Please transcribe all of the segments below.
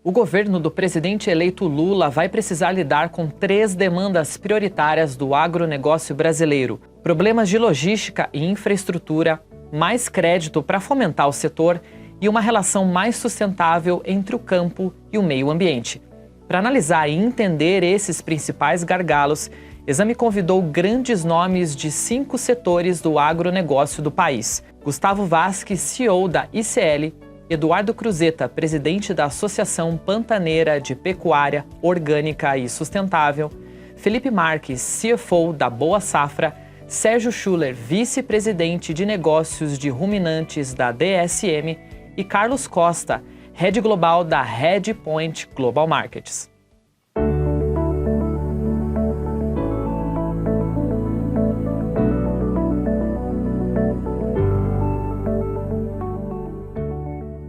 O governo do presidente eleito Lula vai precisar lidar com 3 demandas prioritárias do agronegócio brasileiro: problemas de logística e infraestrutura, mais crédito para fomentar o setor e uma relação mais sustentável entre o campo e o meio ambiente. Para analisar e entender esses principais gargalos, Exame convidou grandes nomes de 5 setores do agronegócio do país: Gustavo Vasques, CEO da ICL, Eduardo Cruzeta, presidente da Associação Pantaneira de Pecuária Orgânica e Sustentável, Felipe Marques, CFO da Boa Safra, Sérgio Schuller, vice-presidente de negócios de ruminantes da DSM, e Carlos Costa, head global da Head Point Global Markets.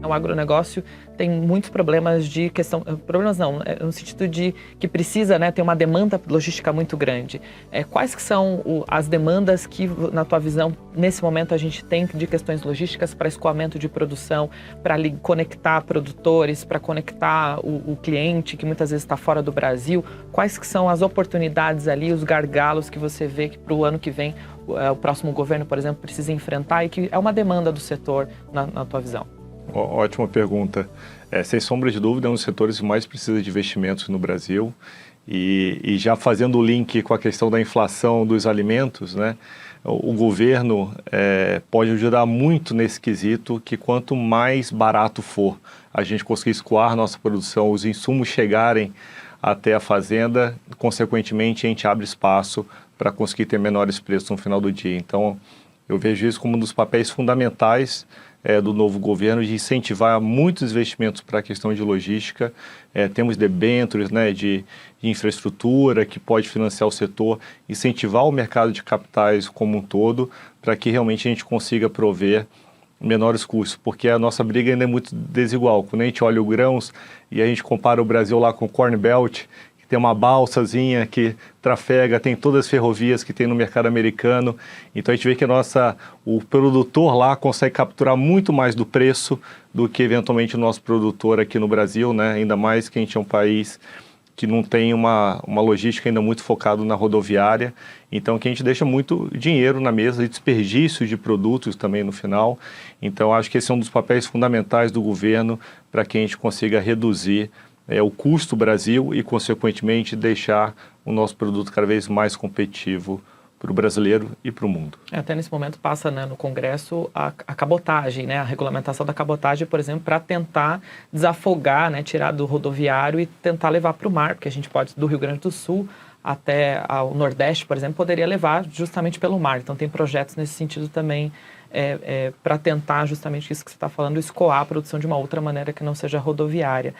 O agronegócio tem muitos problemas de questão, problemas não, no sentido de que precisa, ter uma demanda logística muito grande. Quais que são as demandas que, na tua visão, nesse momento a gente tem de questões logísticas para escoamento de produção, para conectar produtores, para conectar o cliente que muitas vezes está fora do Brasil? Quais que são as oportunidades ali, os gargalos que você vê que para o ano que vem o próximo governo, por exemplo, precisa enfrentar e que é uma demanda do setor na tua visão? Ótima pergunta. Sem sombra de dúvida, é um dos setores que mais precisa de investimentos no Brasil. E já fazendo o link com a questão da inflação dos alimentos, o governo pode ajudar muito nesse quesito, que quanto mais barato for a gente conseguir escoar nossa produção, os insumos chegarem até a fazenda, consequentemente a gente abre espaço para conseguir ter menores preços no final do dia. Então, eu vejo isso como um dos papéis fundamentais do novo governo, de incentivar muitos investimentos para a questão de logística. Temos debêntures de infraestrutura que pode financiar o setor, incentivar o mercado de capitais como um todo, para que realmente a gente consiga prover menores custos, porque a nossa briga ainda é muito desigual. Quando a gente olha o grãos e a gente compara o Brasil lá com o Corn Belt, tem uma balsazinha que trafega, tem todas as ferrovias que tem no mercado americano. Então a gente vê que o produtor lá consegue capturar muito mais do preço do que eventualmente o nosso produtor aqui no Brasil, ainda mais que a gente é um país que não tem uma logística ainda muito focada na rodoviária. Então que a gente deixa muito dinheiro na mesa e desperdício de produtos também no final. Então acho que esse é um dos papéis fundamentais do governo para que a gente consiga reduzir o custo do Brasil e, consequentemente, deixar o nosso produto cada vez mais competitivo para o brasileiro e para o mundo. Até nesse momento passa no Congresso a cabotagem, a regulamentação da cabotagem, por exemplo, para tentar desafogar, tirar do rodoviário e tentar levar para o mar, porque a gente pode, do Rio Grande do Sul até o Nordeste, por exemplo, poderia levar justamente pelo mar. Então tem projetos nesse sentido também para tentar justamente isso que você está falando, escoar a produção de uma outra maneira que não seja rodoviária.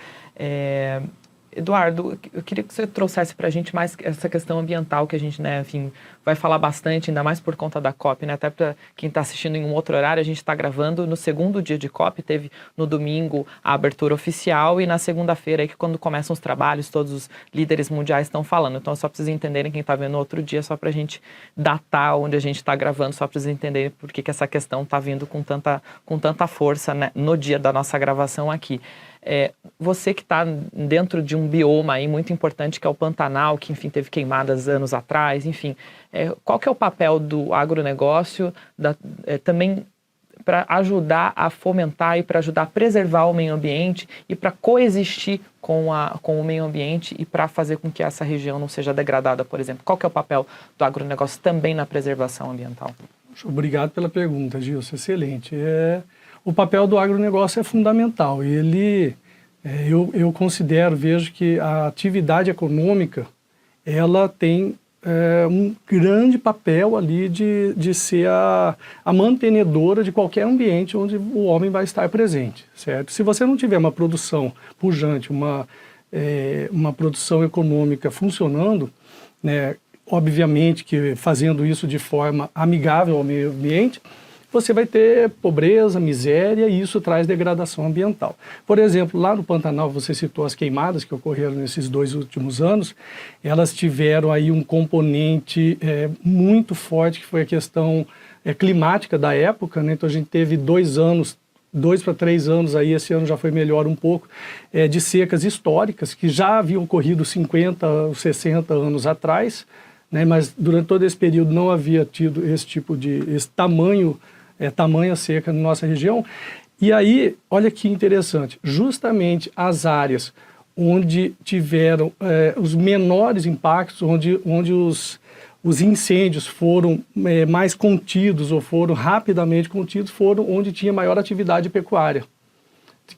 Eduardo, eu queria que você trouxesse para a gente mais essa questão ambiental que a gente, vai falar bastante, ainda mais por conta da COP, até para quem está assistindo em um outro horário, a gente está gravando no segundo dia de COP, teve no domingo a abertura oficial e na segunda-feira, que quando começam os trabalhos, todos os líderes mundiais estão falando. Então, só para vocês entenderem, quem está vendo no outro dia, só para a gente datar onde a gente está gravando, só para vocês entenderem por que essa questão está vindo com tanta força no dia da nossa gravação aqui. Você que está dentro de um bioma aí muito importante que é o Pantanal, que enfim teve queimadas anos atrás, enfim, qual que é o papel do agronegócio também para ajudar a fomentar e para ajudar a preservar o meio ambiente e para coexistir com o meio ambiente e para fazer com que essa região não seja degradada, por exemplo? Qual que é o papel do agronegócio também na preservação ambiental? Obrigado pela pergunta, Gilson, excelente. O papel do agronegócio é fundamental. Eu considero, vejo que a atividade econômica, ela tem um grande papel ali de ser a mantenedora de qualquer ambiente onde o homem vai estar presente, certo? Se você não tiver uma produção pujante, uma produção econômica funcionando, obviamente que fazendo isso de forma amigável ao meio ambiente, você vai ter pobreza, miséria e isso traz degradação ambiental. Por exemplo, lá no Pantanal, você citou as queimadas que ocorreram nesses 2 últimos anos, elas tiveram aí um componente muito forte, que foi a questão climática da época, Então a gente teve 2 anos 2 para 3 anos, aí esse ano já foi melhor um pouco, de secas históricas, que já haviam ocorrido 50, 60 anos atrás, né, mas durante todo esse período não havia tido esse tamanha seca na nossa região. E aí, olha que interessante, justamente as áreas onde tiveram os menores impactos, onde os incêndios foram mais contidos ou foram rapidamente contidos, foram onde tinha maior atividade pecuária,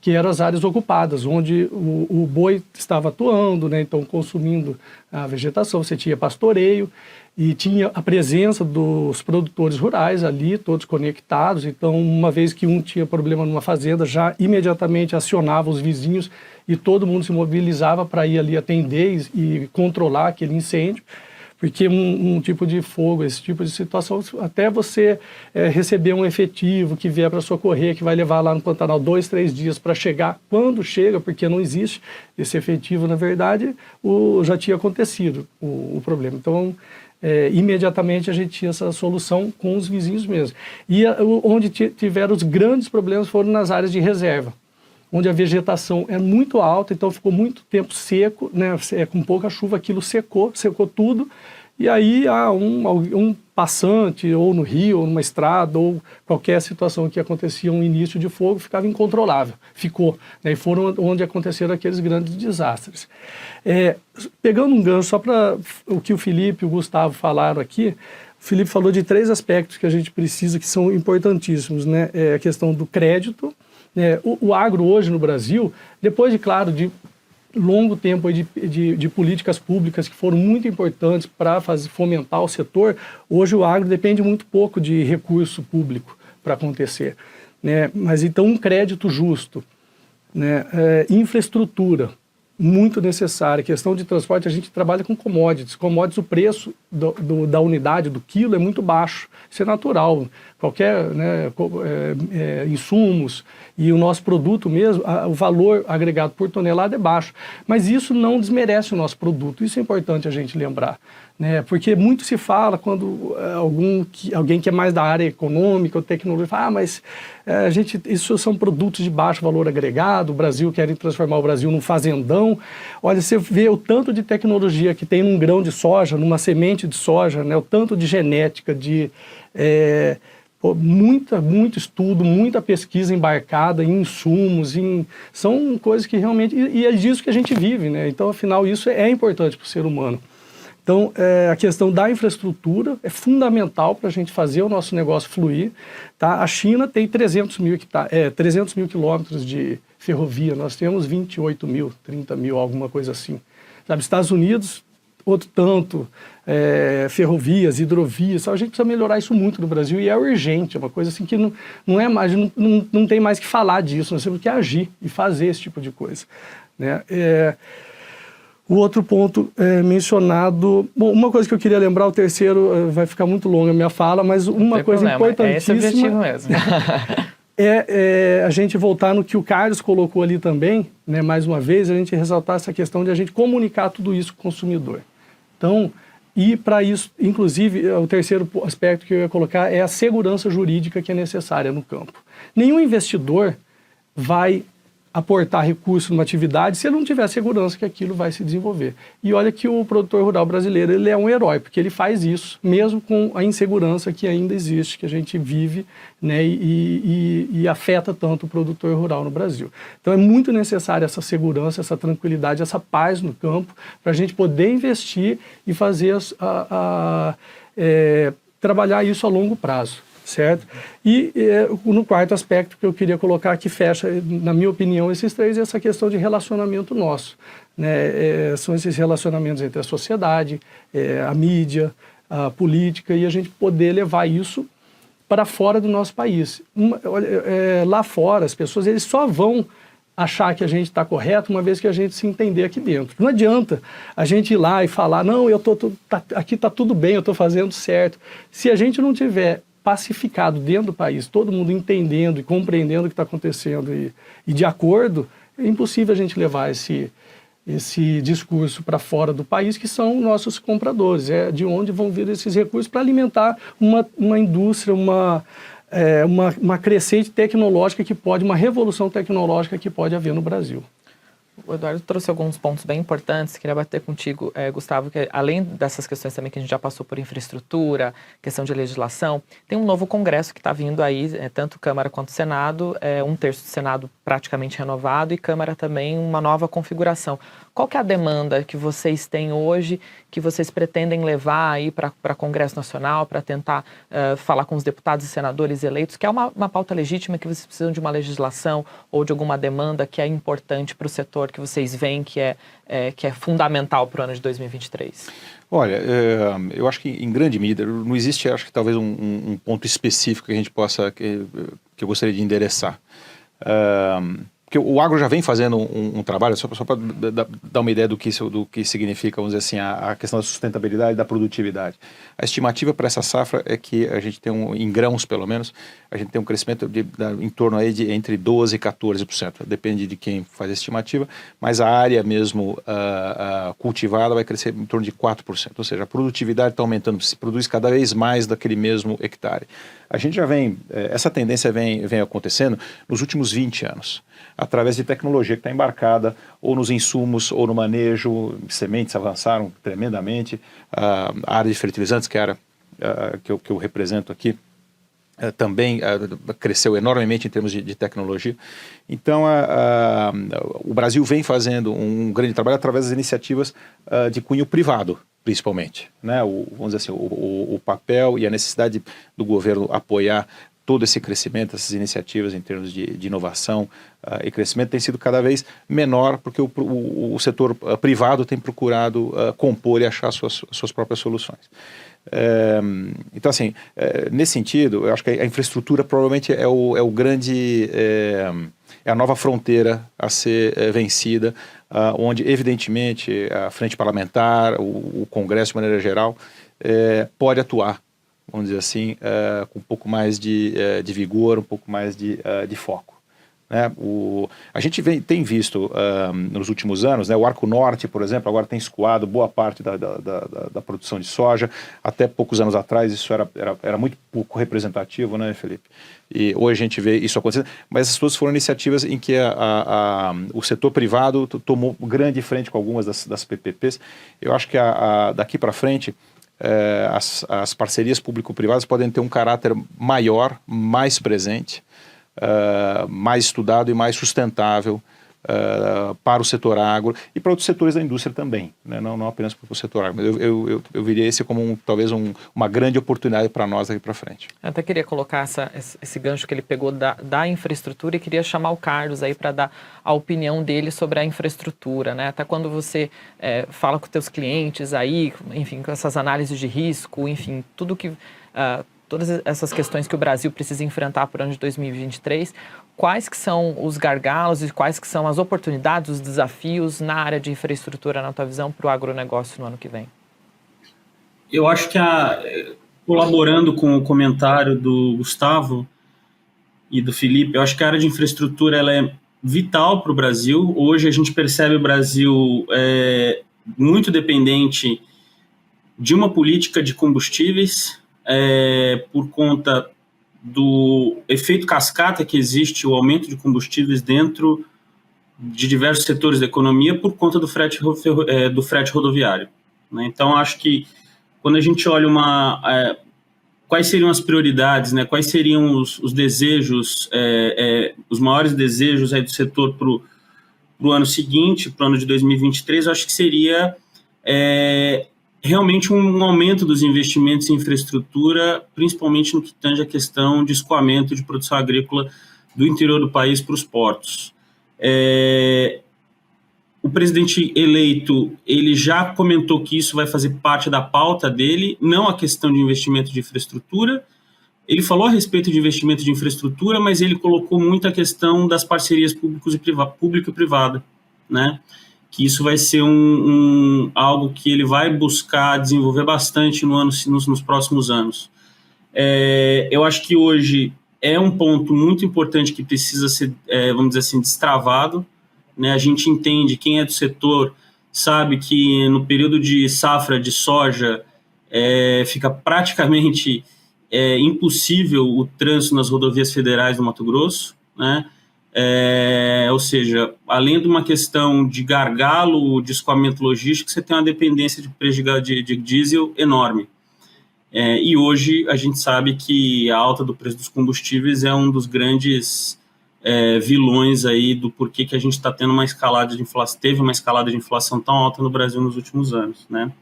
que eram as áreas ocupadas, onde o boi estava atuando, né, então consumindo a vegetação, você tinha pastoreio e tinha a presença dos produtores rurais ali, todos conectados. Então, uma vez que um tinha problema numa fazenda, já imediatamente acionava os vizinhos e todo mundo se mobilizava para ir ali atender e controlar aquele incêndio. Porque um tipo de fogo, esse tipo de situação, até você receber um efetivo que vier para socorrer, que vai levar lá no Pantanal 2, 3 dias para chegar, quando chega, porque não existe esse efetivo, na verdade, já tinha acontecido o problema. Então, imediatamente a gente tinha essa solução com os vizinhos mesmo. E onde tiveram os grandes problemas foram nas áreas de reserva, onde a vegetação é muito alta, então ficou muito tempo seco, né, com pouca chuva, aquilo secou tudo, e aí um passante, ou no rio, ou numa estrada, ou qualquer situação que acontecia um início de fogo, ficava incontrolável, né, e foram onde aconteceram aqueles grandes desastres. Pegando um gancho só para o que o Felipe e o Gustavo falaram aqui, o Felipe falou de 3 aspectos que a gente precisa, que são importantíssimos, né, a questão do crédito. O agro hoje no Brasil, depois claro, de longo tempo de políticas públicas que foram muito importantes para fomentar o setor, hoje o agro depende muito pouco de recurso público para acontecer, né? Mas então um crédito justo, né? Infraestrutura muito necessária, questão de transporte, a gente trabalha com commodities, o preço da unidade, do quilo é muito baixo, isso é natural, qualquer, né, insumos e o nosso produto mesmo, o valor agregado por tonelada é baixo, mas isso não desmerece o nosso produto, isso é importante a gente lembrar, né, porque muito se fala quando alguém que é mais da área econômica ou tecnologia fala, mas isso são produtos de baixo valor agregado, o Brasil querem transformar o Brasil num fazendão. Olha, você vê o tanto de tecnologia que tem num grão de soja, numa semente de soja, né, o tanto de genética, muito estudo, muita pesquisa embarcada em insumos, são coisas que realmente, e é disso que a gente vive, né? Então, afinal, isso é importante para o ser humano. Então, a questão da infraestrutura é fundamental para a gente fazer o nosso negócio fluir. Tá? A China tem 300 mil quilômetros de ferrovia, nós temos 28 mil, 30 mil, alguma coisa assim. Sabe, Estados Unidos, outro tanto, ferrovias, hidrovias, a gente precisa melhorar isso muito no Brasil e é urgente, é uma coisa assim que não é mais, não tem mais que falar disso, nós temos que agir e fazer esse tipo de coisa, né? O outro ponto mencionado... Bom, uma coisa que eu queria lembrar, o terceiro, vai ficar muito longa a minha fala, mas uma coisa importantíssima... É esse o objetivo mesmo. A gente voltar no que o Carlos colocou ali também, né, mais uma vez, a gente ressaltar essa questão de a gente comunicar tudo isso com o consumidor. Então, e para isso, inclusive, o terceiro aspecto que eu ia colocar é a segurança jurídica que é necessária no campo. Nenhum investidor vai aportar recurso numa atividade se ele não tiver segurança que aquilo vai se desenvolver. E olha que o produtor rural brasileiro, ele é um herói, porque ele faz isso, mesmo com a insegurança que ainda existe, que a gente vive, né, e afeta tanto o produtor rural no Brasil. Então é muito necessária essa segurança, essa tranquilidade, essa paz no campo, para a gente poder investir e fazer trabalhar isso a longo prazo. Certo? E no quarto aspecto que eu queria colocar, que fecha, na minha opinião, esses 3, é essa questão de relacionamento nosso, né? São esses relacionamentos entre a sociedade, a mídia, a política, e a gente poder levar isso para fora do nosso país. Lá fora, as pessoas eles só vão achar que a gente está correto uma vez que a gente se entender aqui dentro. Não adianta a gente ir lá e falar, não, aqui está tudo bem, eu estou fazendo certo. Se a gente não tiver pacificado dentro do país, todo mundo entendendo e compreendendo o que está acontecendo e de acordo, é impossível a gente levar esse discurso para fora do país, que são nossos compradores, de onde vão vir esses recursos para alimentar uma indústria, uma crescente tecnológica uma revolução tecnológica que pode haver no Brasil. O Eduardo trouxe alguns pontos bem importantes, queria bater contigo, Gustavo, que além dessas questões também que a gente já passou por infraestrutura, questão de legislação, tem um novo Congresso que está vindo aí, tanto Câmara quanto Senado, 1/3 do Senado praticamente renovado e Câmara também uma nova configuração. Qual que é a demanda que vocês têm hoje, que vocês pretendem levar aí para Congresso Nacional, para tentar falar com os deputados e senadores eleitos, que é uma pauta legítima, que vocês precisam de uma legislação ou de alguma demanda que é importante para o setor, que vocês veem que é fundamental para o ano de 2023? Olha, eu acho que em grande medida, não existe, acho que talvez um ponto específico que a gente possa, que eu gostaria de endereçar. Porque o agro já vem fazendo um trabalho, só para dar uma ideia do que significa, vamos dizer assim, a questão da sustentabilidade e da produtividade. A estimativa para essa safra é que a gente tem em grãos pelo menos, a gente tem um crescimento em torno aí de entre 12% e 14%. Depende de quem faz a estimativa, mas a área mesmo cultivada vai crescer em torno de 4%. Ou seja, a produtividade está aumentando, se produz cada vez mais daquele mesmo hectare. A gente já essa tendência vem acontecendo nos últimos 20 anos. Através de tecnologia que está embarcada ou nos insumos ou no manejo, sementes avançaram tremendamente, a área de fertilizantes, que é a área que eu represento aqui, também cresceu enormemente em termos de tecnologia. Então, o Brasil vem fazendo um grande trabalho através das iniciativas de cunho privado, principalmente, né? Vamos dizer assim, o papel e a necessidade do governo apoiar todo esse crescimento, essas iniciativas em termos de inovação e crescimento tem sido cada vez menor, porque o setor privado tem procurado compor e achar suas próprias soluções. Então, assim, nesse sentido, eu acho que a infraestrutura provavelmente é a nova fronteira a ser vencida, onde, evidentemente, a frente parlamentar, o Congresso, de maneira geral, pode atuar, vamos dizer assim, com um pouco mais de vigor, um pouco mais de foco. Né? A gente tem visto nos últimos anos, né, o Arco Norte, por exemplo, agora tem escoado boa parte da produção de soja. Até poucos anos atrás isso era muito pouco representativo, né, Felipe? E hoje a gente vê isso acontecendo, mas essas duas foram iniciativas em que o setor privado tomou grande frente com algumas das PPPs. Eu acho que daqui para frente as parcerias público-privadas podem ter um caráter maior, mais presente, mais estudado e mais sustentável para o setor agro e para outros setores da indústria também, né? Não apenas para o setor agro. Eu viria esse como talvez uma grande oportunidade para nós daqui para frente. Eu até queria colocar esse gancho que ele pegou da infraestrutura e queria chamar o Carlos aí para dar a opinião dele sobre a infraestrutura, né? Até quando você fala com os teus clientes aí, enfim, com essas análises de risco, enfim, todas essas questões que o Brasil precisa enfrentar para o ano de 2023, quais que são os gargalos e quais que são as oportunidades, os desafios na área de infraestrutura, na tua visão, para o agronegócio no ano que vem? Eu acho que, colaborando com o comentário do Gustavo e do Felipe, eu acho que a área de infraestrutura ela é vital para o Brasil. Hoje a gente percebe o Brasil muito dependente de uma política de combustíveis, por conta do efeito cascata que existe, o aumento de combustíveis dentro de diversos setores da economia por conta do frete rodoviário, né? Então, acho que quando a gente olha quais seriam as prioridades, né? Quais seriam os desejos, os maiores desejos aí do setor para o ano seguinte, para o ano de 2023, eu acho que seria realmente um aumento dos investimentos em infraestrutura, principalmente no que tange a questão de escoamento de produção agrícola do interior do país para os portos. O presidente eleito, ele já comentou que isso vai fazer parte da pauta dele, não a questão de investimento de infraestrutura. Ele falou a respeito de investimento de infraestrutura, mas ele colocou muito a questão das parcerias público e privada, né? Que isso vai ser algo que ele vai buscar desenvolver bastante nos próximos anos. Eu acho que hoje é um ponto muito importante que precisa ser, vamos dizer assim, destravado, né? A gente entende, quem é do setor sabe que no período de safra de soja fica praticamente é impossível o trânsito nas rodovias federais do Mato Grosso, né? Ou seja, além de uma questão de gargalo de escoamento logístico, você tem uma dependência de diesel enorme. E hoje a gente sabe que a alta do preço dos combustíveis é um dos grandes vilões aí do porquê que a gente está tendo uma escalada de inflação, teve uma escalada de inflação tão alta no Brasil nos últimos anos, né?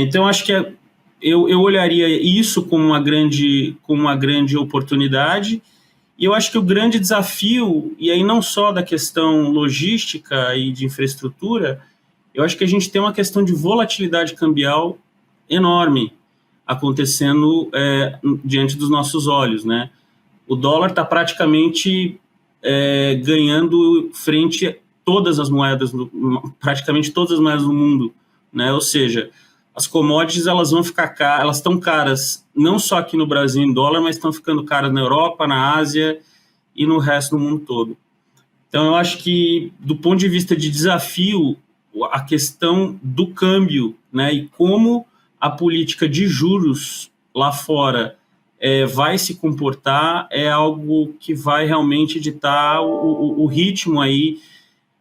Então acho que eu olharia isso como uma grande oportunidade. E eu acho que o grande desafio, e aí não só da questão logística e de infraestrutura, eu acho que a gente tem uma questão de volatilidade cambial enorme acontecendo diante dos nossos olhos, né? O dólar está praticamente ganhando frente a todas as moedas, praticamente todas as moedas do mundo, né? Ou seja, as commodities elas vão ficar caras, elas estão caras não só aqui no Brasil em dólar, mas estão ficando caras na Europa, na Ásia e no resto do mundo todo. Então eu acho que do ponto de vista de desafio, a questão do câmbio, né, e como a política de juros lá fora vai se comportar é algo que vai realmente ditar o ritmo aí,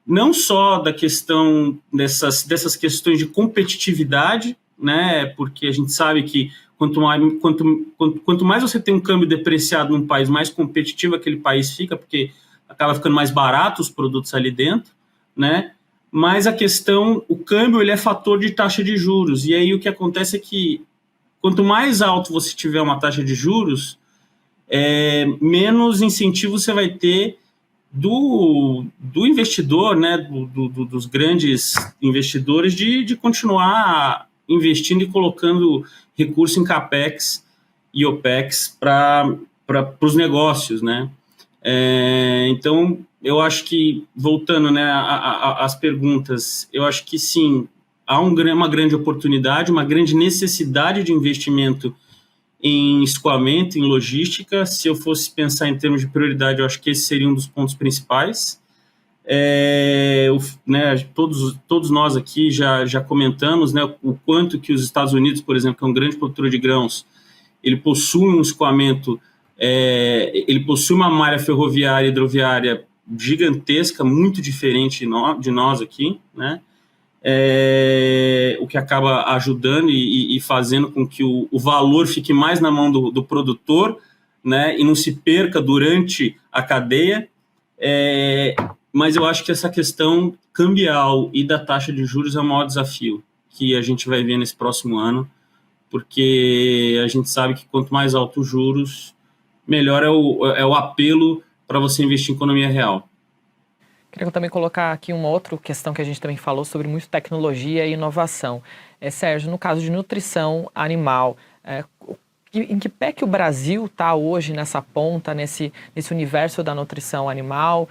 não só da questão dessas questões de competitividade, né? Porque a gente sabe que quanto mais você tem um câmbio depreciado num país, mais competitivo aquele país fica, porque acaba ficando mais barato os produtos ali dentro, né? Mas o câmbio ele é fator de taxa de juros, e aí o que acontece é que quanto mais alto você tiver uma taxa de juros, menos incentivo você vai ter do investidor, né, dos grandes investidores de continuar investindo e colocando recurso em CAPEX e OPEX para os negócios, né? Então, eu acho que, voltando, né, às perguntas, eu acho que sim, há uma grande oportunidade, uma grande necessidade de investimento em escoamento, em logística. Se eu fosse pensar em termos de prioridade, eu acho que esse seria um dos pontos principais. Né, todos nós aqui já comentamos, né, o quanto que os Estados Unidos, por exemplo, que é um grande produtor de grãos, ele possui um escoamento, ele possui uma malha ferroviária e hidroviária gigantesca, muito diferente de nós aqui, né? O que acaba ajudando e fazendo com que o valor fique mais na mão do produtor, né, e não se perca durante a cadeia. Mas eu acho que essa questão cambial e da taxa de juros é o maior desafio que a gente vai ver nesse próximo ano, porque a gente sabe que quanto mais alto os juros, melhor é o apelo para você investir em economia real. Queria também colocar aqui uma outra questão que a gente também falou sobre muito tecnologia e inovação. Sérgio, no caso de nutrição animal, em que pé que o Brasil está hoje nessa ponta, nesse universo da nutrição animal,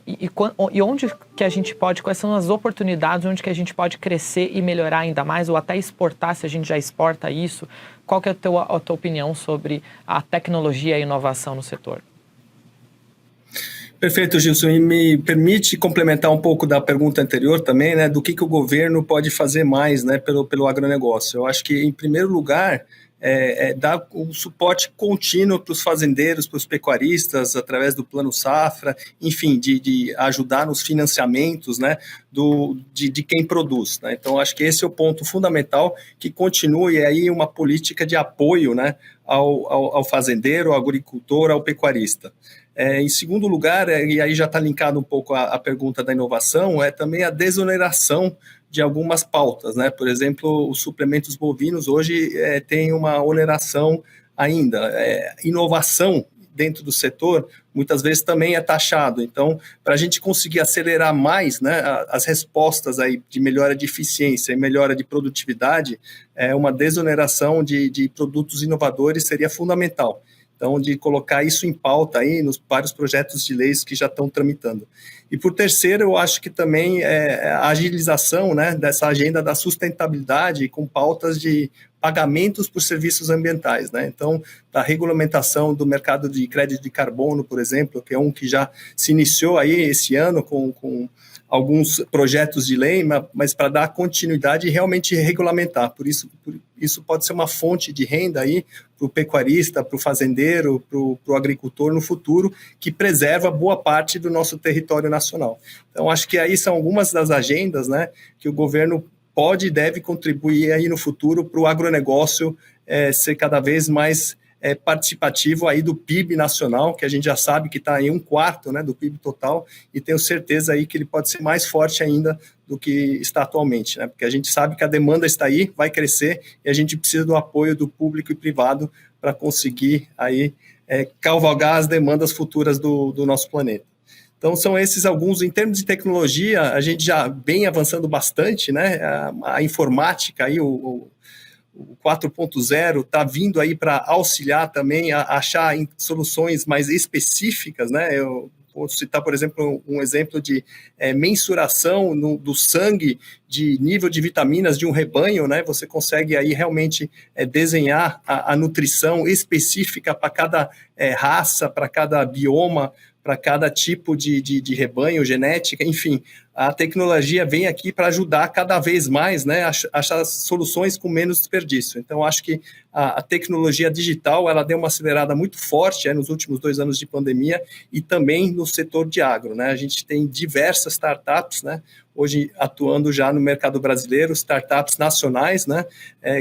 e onde que a gente pode, quais são as oportunidades, onde que a gente pode crescer e melhorar ainda mais, ou até exportar, se a gente já exporta isso? Qual que é a tua opinião sobre a tecnologia e a inovação no setor? Perfeito, Gilson. E me permite complementar um pouco da pergunta anterior também, né, do que o governo pode fazer mais, né, pelo agronegócio. Eu acho que, em primeiro lugar, dar um suporte contínuo para os fazendeiros, para os pecuaristas, através do Plano Safra, enfim, de ajudar nos financiamentos, né, de quem produz, né? Então, acho que esse é o ponto fundamental, que continue aí uma política de apoio, né, ao fazendeiro, ao agricultor, ao pecuarista. Em segundo lugar, e aí já está linkado um pouco a pergunta da inovação, é também a desoneração de algumas pautas, né? Por exemplo, os suplementos bovinos hoje tem uma oneração ainda. Inovação dentro do setor muitas vezes também é taxado. Então, para a gente conseguir acelerar mais, né, as respostas aí de melhora de eficiência e melhora de produtividade, uma desoneração de produtos inovadores seria fundamental. Então, de colocar isso em pauta aí nos vários projetos de leis que já estão tramitando. E por terceiro, eu acho que também a agilização, né, dessa agenda da sustentabilidade com pautas de pagamentos por serviços ambientais, né? Então, da regulamentação do mercado de crédito de carbono, por exemplo, que é um que já se iniciou aí esse ano com alguns projetos de lei, mas para dar continuidade e realmente regulamentar. Por isso pode ser uma fonte de renda aí para o pecuarista, para o fazendeiro, para o agricultor no futuro, que preserva boa parte do nosso território nacional. Então, acho que aí são algumas das agendas, né, que o governo pode e deve contribuir aí no futuro para o agronegócio ser cada vez mais participativo aí do PIB nacional, que a gente já sabe que está em 1/4, né, do PIB total, e tenho certeza aí que ele pode ser mais forte ainda do que está atualmente, né, porque a gente sabe que a demanda está aí, vai crescer, e a gente precisa do apoio do público e privado para conseguir aí cavalgar as demandas futuras do nosso planeta. Então, são esses alguns. Em termos de tecnologia, a gente já vem avançando bastante, né, a informática aí, o 4.0 está vindo aí para auxiliar também a achar soluções mais específicas, né? Eu vou citar, por exemplo, um exemplo de mensuração do sangue de nível de vitaminas de um rebanho, né? Você consegue aí realmente desenhar a nutrição específica para cada raça, para cada bioma, para cada tipo de rebanho, genética, enfim. A tecnologia vem aqui para ajudar cada vez mais, né, a achar soluções com menos desperdício. Então, acho que a tecnologia digital ela deu uma acelerada muito forte nos últimos 2 anos de pandemia e também no setor de agro, né? A gente tem diversas startups, né, hoje atuando já no mercado brasileiro, startups nacionais, né,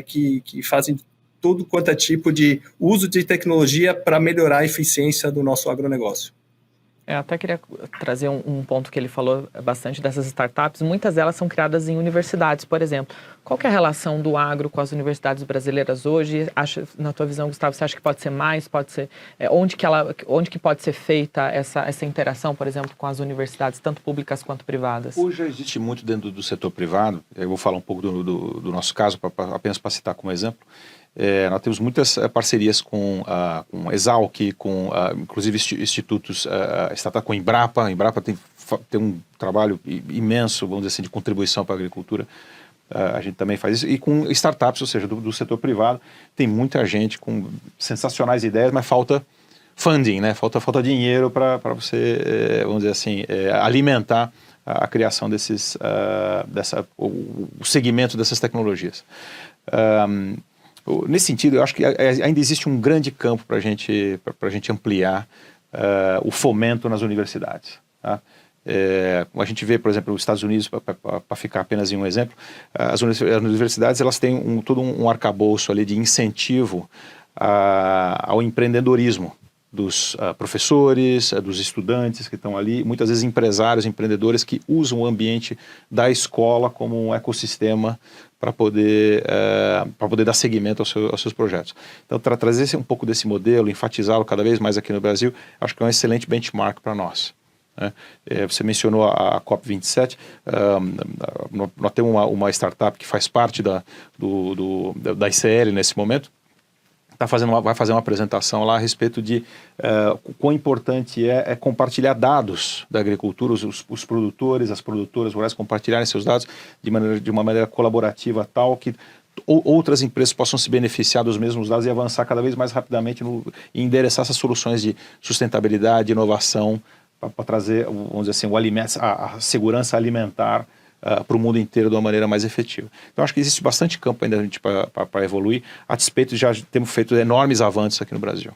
que fazem todo quanto é tipo de uso de tecnologia para melhorar a eficiência do nosso agronegócio. Até queria trazer um ponto que ele falou bastante dessas startups. Muitas delas são criadas em universidades, por exemplo. Qual que é a relação do agro com as universidades brasileiras hoje? Na tua visão, Gustavo, você acha que pode ser mais? Pode ser, onde que pode ser feita essa interação, por exemplo, com as universidades, tanto públicas quanto privadas? Hoje já existe muito dentro do setor privado. Eu vou falar um pouco do nosso caso, apenas para citar como exemplo. Nós temos muitas parcerias com Exalc, com inclusive institutos estatais, com a Embrapa. A Embrapa tem um trabalho imenso, vamos dizer assim, de contribuição para a agricultura. A gente também faz isso. E com startups, ou seja, do setor privado, tem muita gente com sensacionais ideias, mas falta funding, né? Falta dinheiro para você, vamos dizer assim, alimentar a criação o segmento dessas tecnologias. Nesse sentido, eu acho que ainda existe um grande campo para a gente ampliar o fomento nas universidades. Tá? A gente vê, por exemplo, os Estados Unidos, para ficar apenas em um exemplo, as universidades elas têm todo um arcabouço ali de incentivo ao empreendedorismo dos professores, dos estudantes que estão ali, muitas vezes empresários, empreendedores que usam o ambiente da escola como um ecossistema para poder dar seguimento aos seus projetos. Então, trazer um pouco desse modelo, enfatizá-lo cada vez mais aqui no Brasil, acho que é um excelente benchmark para nós. Né? Você mencionou a COP27, nós temos uma startup que faz parte da ICL nesse momento, vai fazer uma apresentação lá a respeito de o quão importante é compartilhar dados da agricultura, os produtores, as produtoras rurais compartilharem seus dados de uma maneira colaborativa tal que outras empresas possam se beneficiar dos mesmos dados e avançar cada vez mais rapidamente e endereçar essas soluções de sustentabilidade, inovação, para trazer, vamos dizer assim, a segurança alimentar para o mundo inteiro de uma maneira mais efetiva. Então, acho que existe bastante campo ainda para evoluir, a despeito de já termos feito enormes avanços aqui no Brasil.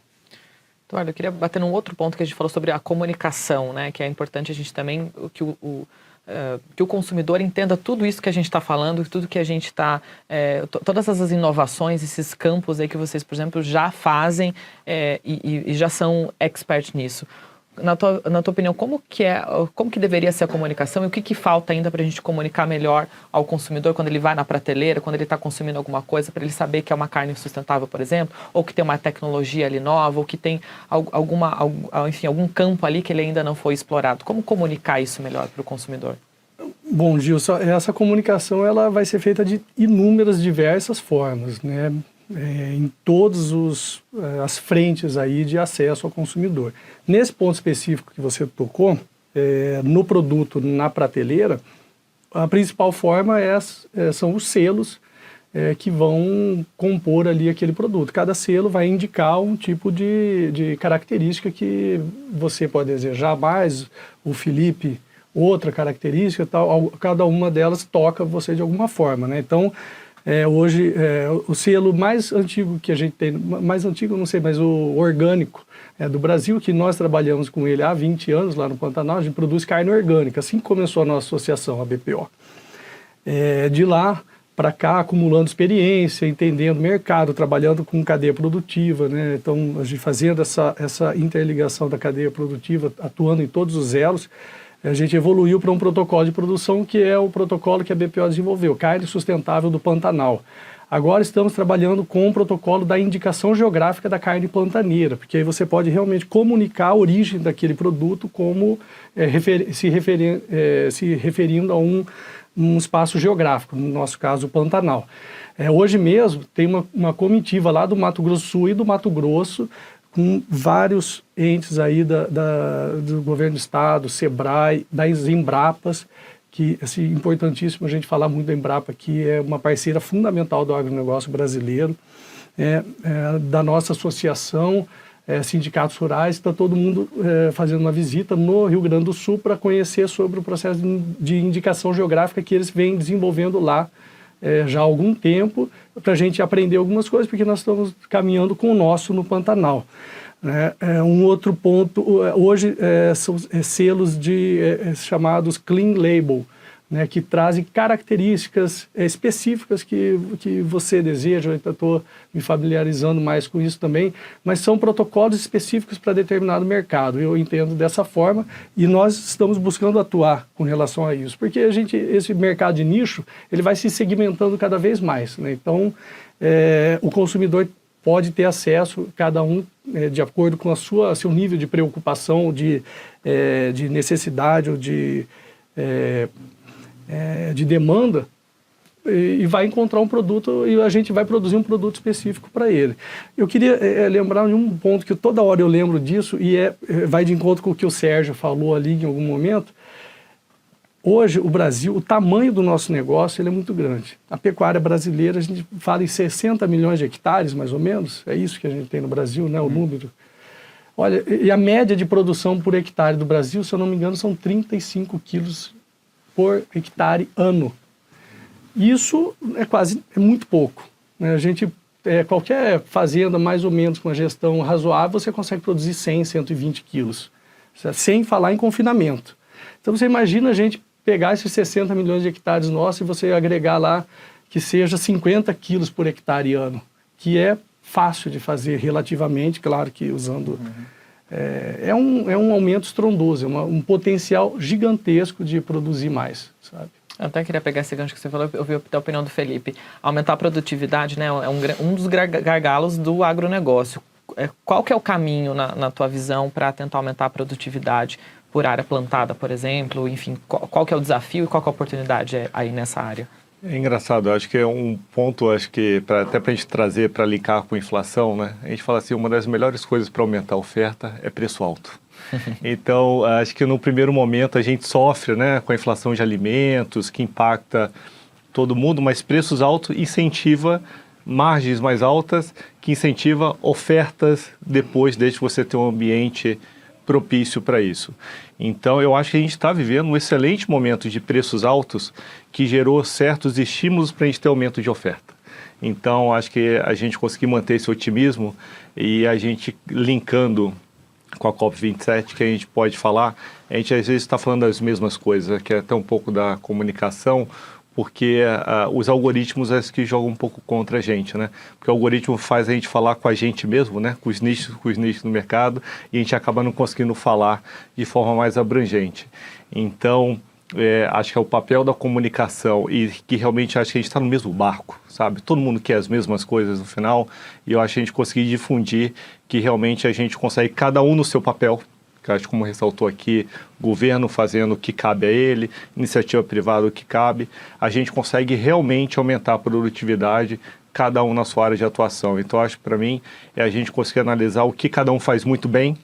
Então, olha, eu queria bater num outro ponto que a gente falou sobre a comunicação, né? Que é importante a gente também, que o consumidor entenda tudo isso que a gente está falando, tudo que a gente está... todas essas inovações, esses campos aí que vocês, por exemplo, já fazem e já são expert nisso. Na tua opinião, como que deveria ser a comunicação e o que falta ainda para a gente comunicar melhor ao consumidor quando ele vai na prateleira, quando ele está consumindo alguma coisa, para ele saber que é uma carne sustentável, por exemplo, ou que tem uma tecnologia ali nova, ou que tem algum campo ali que ele ainda não foi explorado. Como comunicar isso melhor para o consumidor? Bom, Gilson, essa comunicação ela vai ser feita de inúmeras, diversas formas, né? Em todas as frentes aí de acesso ao consumidor. Nesse ponto específico que você tocou, no produto, na prateleira, a principal forma são os selos que vão compor ali aquele produto. Cada selo vai indicar um tipo de característica que você pode desejar mais, o Felipe outra característica, tal, cada uma delas toca você de alguma forma, né? Então, hoje, o selo mais antigo que a gente tem, mais antigo, não sei, mas o orgânico do Brasil, que nós trabalhamos com ele há 20 anos lá no Pantanal, a gente produz carne orgânica, assim que começou a nossa associação, a BPO. De lá para cá, acumulando experiência, entendendo o mercado, trabalhando com cadeia produtiva, né? Então, a gente fazendo essa interligação da cadeia produtiva, atuando em todos os elos, a gente evoluiu para um protocolo de produção que é o protocolo que a BPO desenvolveu, Carne Sustentável do Pantanal. Agora estamos trabalhando com o protocolo da indicação geográfica da carne pantaneira, porque aí você pode realmente comunicar a origem daquele produto como se referindo a um espaço geográfico, no nosso caso o Pantanal. Hoje mesmo tem uma comitiva lá do Mato Grosso do Sul e do Mato Grosso, com vários entes aí do governo do estado, SEBRAE, das Embrapas, que assim, importantíssimo a gente falar muito da Embrapa, que é uma parceira fundamental do agronegócio brasileiro, da nossa associação, sindicatos rurais, está todo mundo fazendo uma visita no Rio Grande do Sul para conhecer sobre o processo de indicação geográfica que eles vêm desenvolvendo lá já há algum tempo, para a gente aprender algumas coisas, porque nós estamos caminhando com o nosso no Pantanal. Um outro ponto, hoje são selos chamados Clean Label, né, que trazem características específicas que você deseja. Eu estou me familiarizando mais com isso também, mas são protocolos específicos para determinado mercado. Eu entendo dessa forma e nós estamos buscando atuar com relação a isso, porque esse mercado de nicho ele vai se segmentando cada vez mais, né? Então, o consumidor pode ter acesso, cada um de acordo com seu nível de preocupação, de necessidade ou de demanda, e vai encontrar um produto e a gente vai produzir um produto específico para ele. Eu queria lembrar de um ponto que toda hora eu lembro disso e vai de encontro com o que o Sérgio falou ali em algum momento. Hoje, o Brasil, o tamanho do nosso negócio ele é muito grande. A pecuária brasileira, a gente fala em 60 milhões de hectares, mais ou menos. É isso que a gente tem no Brasil, né, o número. Olha, e a média de produção por hectare do Brasil, se eu não me engano, são 35 quilos por hectare ano. Isso é muito pouco, né? A gente, qualquer fazenda mais ou menos com uma gestão razoável, você consegue produzir 100, 120 quilos, sem falar em confinamento. Então você imagina a gente pegar esses 60 milhões de hectares nossos e você agregar lá que seja 50 quilos por hectare ano, que é fácil de fazer relativamente, claro que usando... É um aumento estrondoso, um potencial gigantesco de produzir mais, sabe? Eu até queria pegar esse gancho que você falou, eu vi a opinião do Felipe. Aumentar a produtividade, né, é um dos gargalos do agronegócio. Qual que é o caminho, na tua visão, para tentar aumentar a produtividade por área plantada, por exemplo? Enfim, qual que é o desafio e qual que é a oportunidade aí nessa área? É engraçado, acho que é um ponto, até para a gente trazer, para linkar com inflação, né? A gente fala assim, uma das melhores coisas para aumentar a oferta é preço alto. Então, acho que no primeiro momento a gente sofre, né, com a inflação de alimentos, que impacta todo mundo, mas preços altos incentiva margens mais altas, que incentiva ofertas depois, desde que você tenha um ambiente propício para isso. Então, eu acho que a gente está vivendo um excelente momento de preços altos que gerou certos estímulos para a gente ter aumento de oferta. Então, acho que a gente conseguir manter esse otimismo e a gente linkando com a COP27, que a gente pode falar, a gente às vezes está falando as mesmas coisas, que é até um pouco da comunicação, porque os algoritmos é que jogam um pouco contra a gente, né? Porque o algoritmo faz a gente falar com a gente mesmo, né? Com os nichos no mercado, e a gente acaba não conseguindo falar de forma mais abrangente. Então, acho que é o papel da comunicação e que realmente acho que a gente está no mesmo barco, sabe? Todo mundo quer as mesmas coisas no final, e eu acho que a gente conseguir difundir que realmente a gente consegue, cada um no seu papel, que acho que como ressaltou aqui, governo fazendo o que cabe a ele, iniciativa privada o que cabe, a gente consegue realmente aumentar a produtividade, cada um na sua área de atuação. Então, acho que para mim é a gente conseguir analisar o que cada um faz muito bem,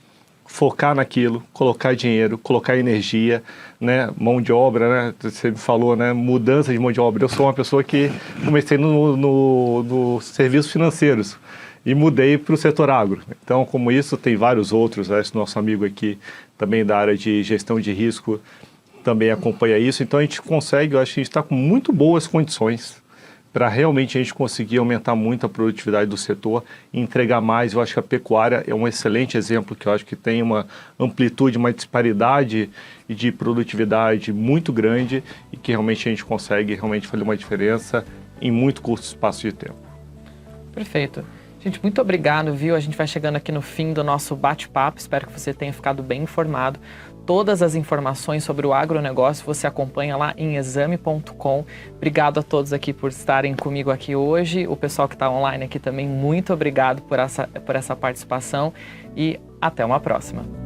focar naquilo, colocar dinheiro, colocar energia, né, mão de obra, né, você me falou, né, mudança de mão de obra. Eu sou uma pessoa que comecei no serviços financeiros e mudei para o setor agro. Então, como isso, tem vários outros, esse nosso amigo aqui também da área de gestão de risco também acompanha isso. Então a gente consegue, eu acho que a gente está com muito boas condições para realmente a gente conseguir aumentar muito a produtividade do setor e entregar mais. Eu acho que a pecuária é um excelente exemplo, que eu acho que tem uma amplitude, uma disparidade de produtividade muito grande e que realmente a gente consegue realmente fazer uma diferença em muito curto espaço de tempo. Perfeito. Gente, muito obrigado, viu? A gente vai chegando aqui no fim do nosso bate-papo. Espero que você tenha ficado bem informado. Todas as informações sobre o agronegócio você acompanha lá em exame.com. Obrigado a todos aqui por estarem comigo aqui hoje. O pessoal que está online aqui também, muito obrigado por essa participação e até uma próxima.